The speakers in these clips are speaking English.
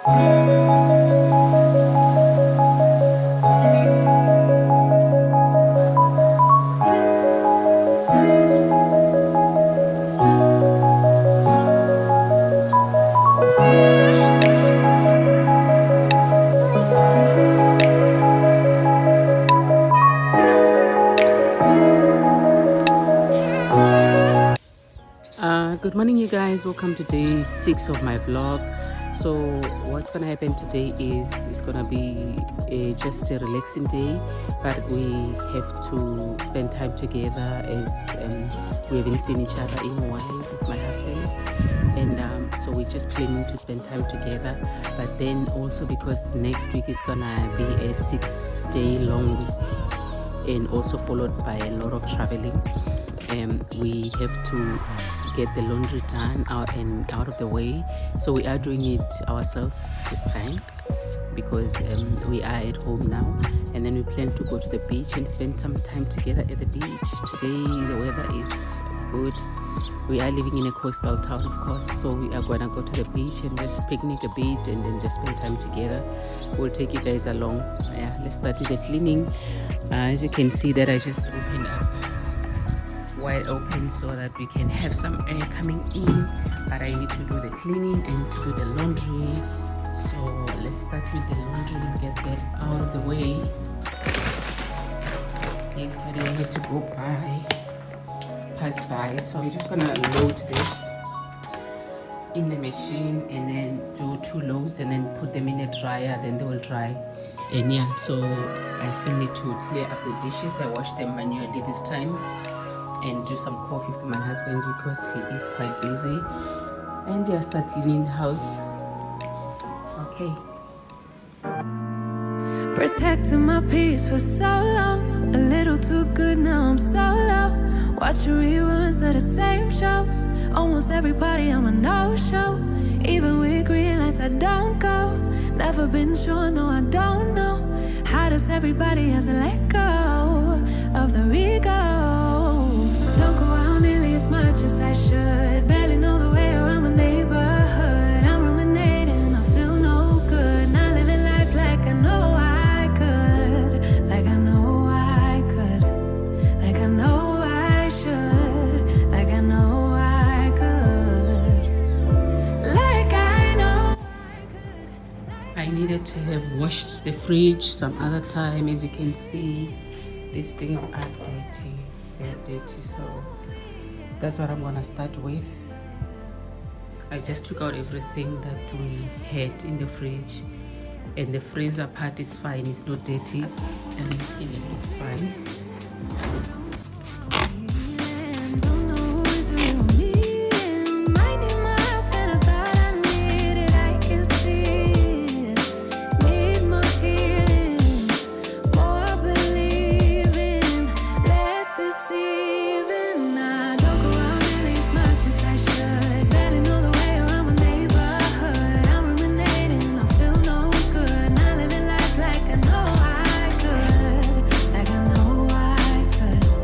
Good morning, you guys. Welcome to day 6 of my vlog. So what's gonna happen today is it's gonna be just a relaxing day, but we have to spend time together as we haven't seen each other in a while with my husband, and so we're just planning to spend time together. But then also because next week is gonna be a 6-day long week, and also followed by a lot of traveling. We have to get the laundry done out of the way, so we are doing it ourselves this time because we are at home now, and then we plan to go to the beach and spend some time together at the beach. Today the weather is good. We are living in a coastal town, of course, so we are gonna go to the beach and just picnic a bit and then just spend time together. We'll take you guys along. Yeah, let's start with the cleaning. As you can see that I just opened up wide open so that we can have some air coming in, but I need to do the cleaning and to do the laundry. So let's start with the laundry and get that out of the way. Yesterday I had to go pass by, so I'm just gonna load this in the machine and then do 2 loads and then put them in the dryer, then they will dry. And yeah, so I still need to clear up the dishes. I washed them manually this time, and do some coffee for my husband because he is quite busy, and yeah, start cleaning the house. Okay. Protecting my peace for so long, a little too good, now I'm so low. Watching reruns of the same shows, almost every party I'm a no-show. Even with green lights I don't go. Never been sure, no I don't know. How does everybody has to let go of the ego? Don't go out nearly as much as I should. Barely know the way around my neighborhood. I'm ruminating, I feel no good. Not living life like I know I could. Like I know I could. Like I know I should. Like I know I could. Like I know I could. I needed to have washed the fridge some other time. As you can see, these things are dirty. They're dirty, so that's what I'm gonna start with. I just took out everything that we had in the fridge, and the freezer part is fine, it's not dirty, and it even looks fine. Like I know I could.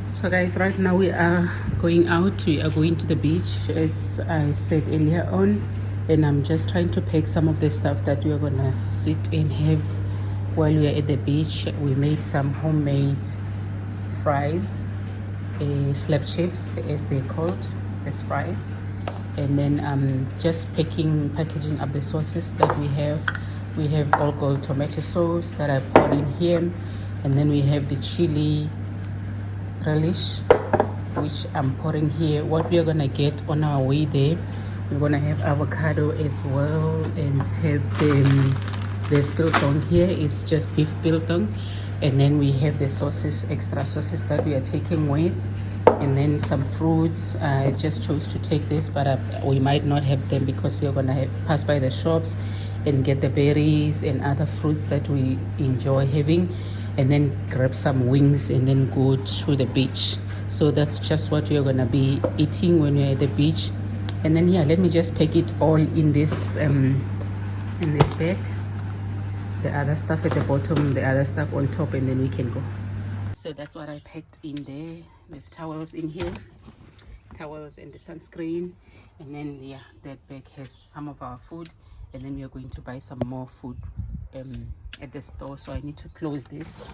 So guys, right now we are going out. We are going to the beach, as I said earlier on, and I'm just trying to pack some of the stuff that we're gonna sit and have while we are at the beach. We made some homemade fries, slab chips as they're called, as fries, and then just packaging up the sauces that we have. We have all gold tomato sauce that I poured in here, and then we have the chili relish which I'm pouring here. What we are gonna get on our way there, we're gonna have avocado as well, and have this biltong here is just beef biltong, and then we have the sauces, extra sauces that we are taking with, and then some fruits. I just chose to take this, but we might not have them because we are gonna pass by the shops and get the berries and other fruits that we enjoy having, and then grab some wings and then go to the beach. So that's just what we're gonna be eating when we're at the beach. And then yeah, let me just pack it all in this bag. The other stuff at the bottom, the other stuff on top, and then we can go. So that's what I packed in there. There's towels in here, towels and the sunscreen, and then yeah, that bag has some of our food, and then we are going to buy some more food at the store. So I need to close this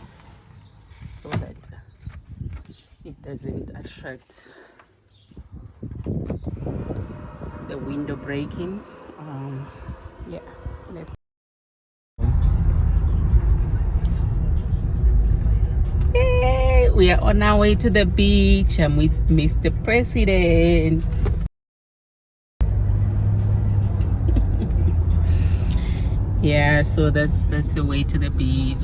so that it doesn't attract the window break-ins. Yeah, let's. Yay! We are on our way to the beach. I'm with Mr. President. Yeah, so that's the way to the beach.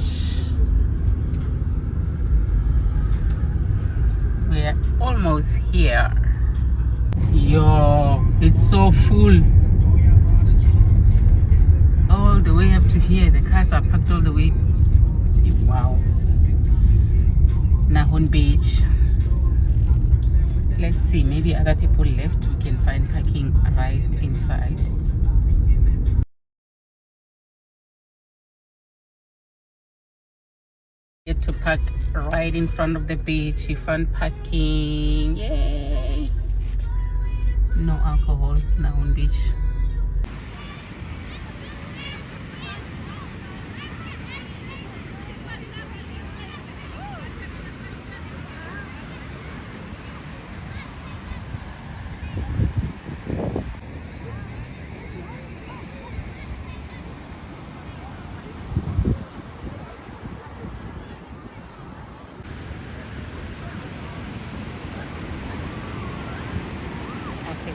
We are almost here. Yo, it's so full. All the way up to here. The cars are parked all the way. Wow. Nahoon Beach. Let's see, maybe other people left. We can find parking right inside. Get to park right in front of the beach. We found parking. Yay! No alcohol now on beach. Okay.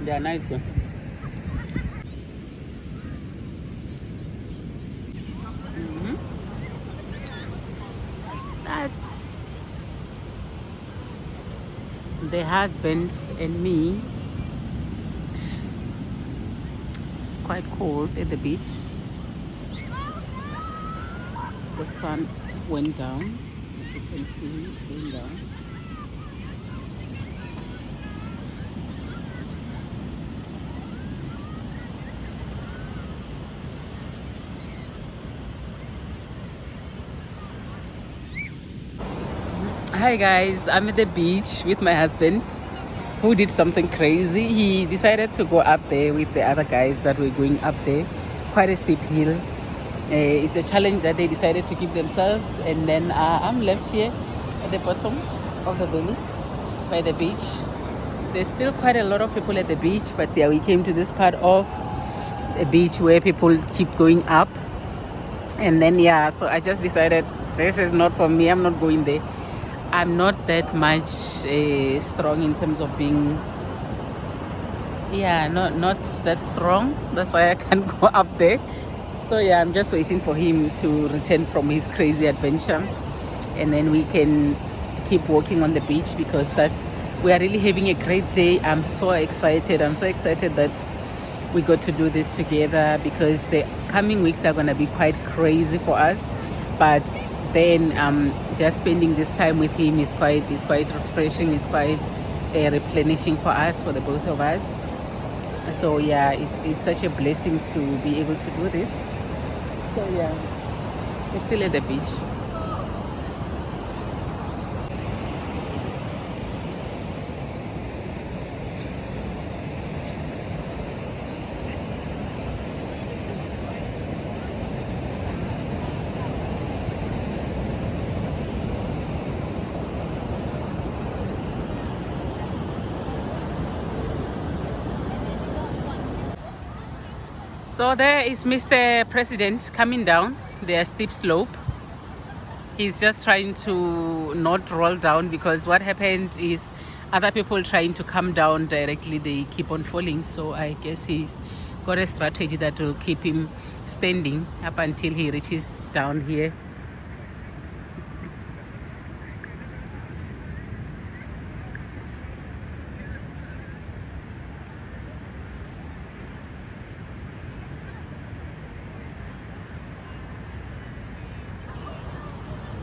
They are nice though. That's the husband and me. It's quite cold at the beach. The sun went down. As you can see, it's going down. Hi guys, I'm at the beach with my husband, who did something crazy. He decided to go up there with the other guys that were going up there. Quite a steep hill. It's a challenge that they decided to give themselves, and then I'm left here at the bottom of the valley by the beach. There's still quite a lot of people at the beach, but yeah, we came to this part of the beach where people keep going up, and then yeah, so I just decided this is not for me. I'm not going there. I'm not that much strong in terms of being Yeah, not that strong. That's why I can't go up there. So yeah, I'm just waiting for him to return from his crazy adventure, and then we can keep walking on the beach, because we are really having a great day. I'm so excited. I'm so excited that we got to do this together, because the coming weeks are gonna be quite crazy for us. But then just spending this time with him is quite refreshing. It's quite replenishing for us, for the both of us. So yeah, it's such a blessing to be able to do this. So yeah, we're still at the beach. So there is Mr. President coming down the steep slope. He's just trying to not roll down, because what happened is other people trying to come down directly, they keep on falling. So I guess he's got a strategy that will keep him standing up until he reaches down here.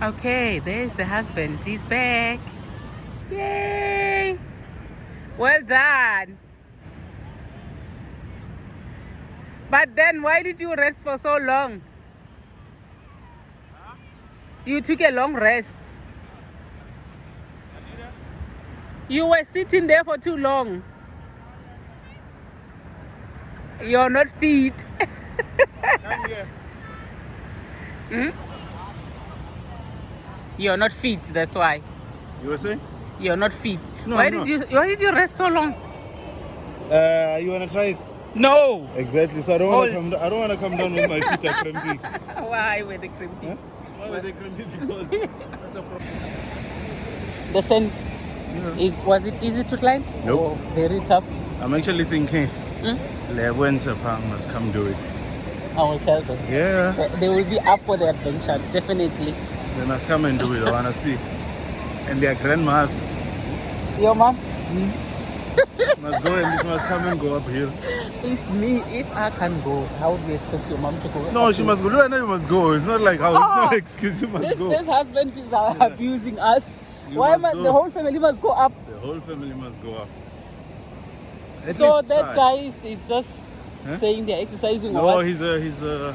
Okay, there's the husband. He's back. Yay! Well done. But then why did you rest for so long? You took a long rest. You were sitting there for too long. You're not fit. Come here. Hmm? You're not fit, that's why. You were saying? You're not fit. No, why I'm why did you rest so long? You wanna try it? No. Exactly. So I don't wanna come down with my feet are cramping. Why were they cramping? Huh? Why were they cramping? Because that's a problem. The sand was it easy to climb? Nope. Or very tough? I'm actually thinking Lebo and Sepang must come do it. I will tell them. Yeah. They will be up for the adventure, definitely. They must come and do it, I wanna see. And their grandma Your mom? must go and must come and go up here. If I can go, how would we expect your mom to go? No, she must go. No, you must go. It's not like how. It's not an excuse. You must go. This husband is abusing us. You Why must go. the whole family must go up? The whole family must go up. At So least that try. guy is just saying they're exercising or No, what? he's a.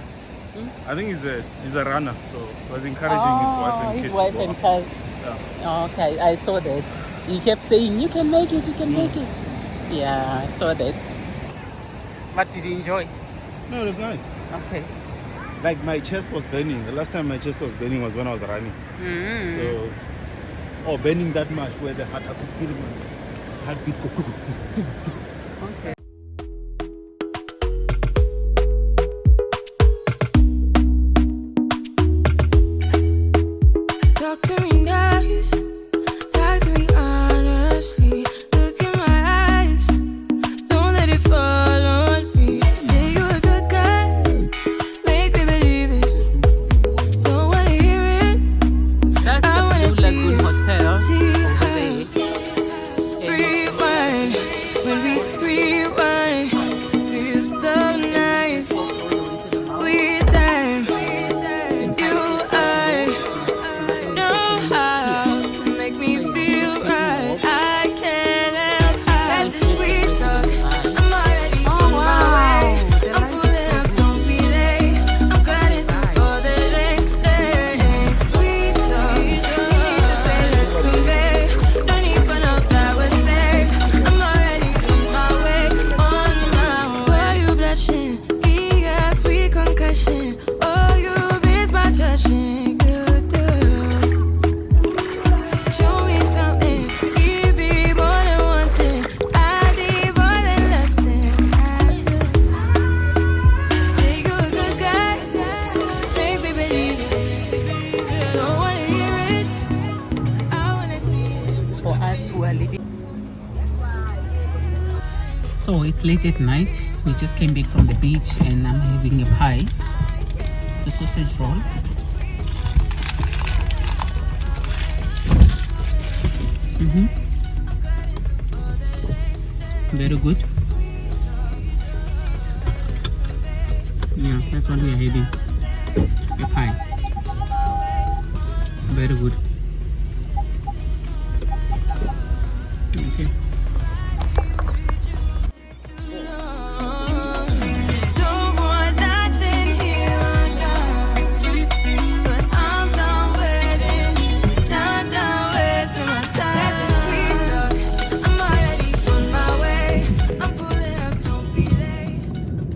I think he's a runner. So he was encouraging his wife and his kid wife to go and up. child. Yeah. Okay, I saw that. He kept saying, you can make it, you can make it. Yeah, I saw that. What did you enjoy? No, it was nice. Okay. Like my chest was burning. The last time my chest was burning was when I was running. So, burning that much where the heart, I could feel my heartbeat go. Okay. Talk to me nice, talk to me honestly. Look in my eyes, don't let it fall on me. Say you're a good guy, make me believe it. Don't wanna hear it, That's I the wanna Blue see Lagoon Hotel see over how there. rewind when we it's late at night. We just came back from the beach and I'm having a pie, the sausage roll. Very good. Yeah, that's what we are having. A pie. Very good.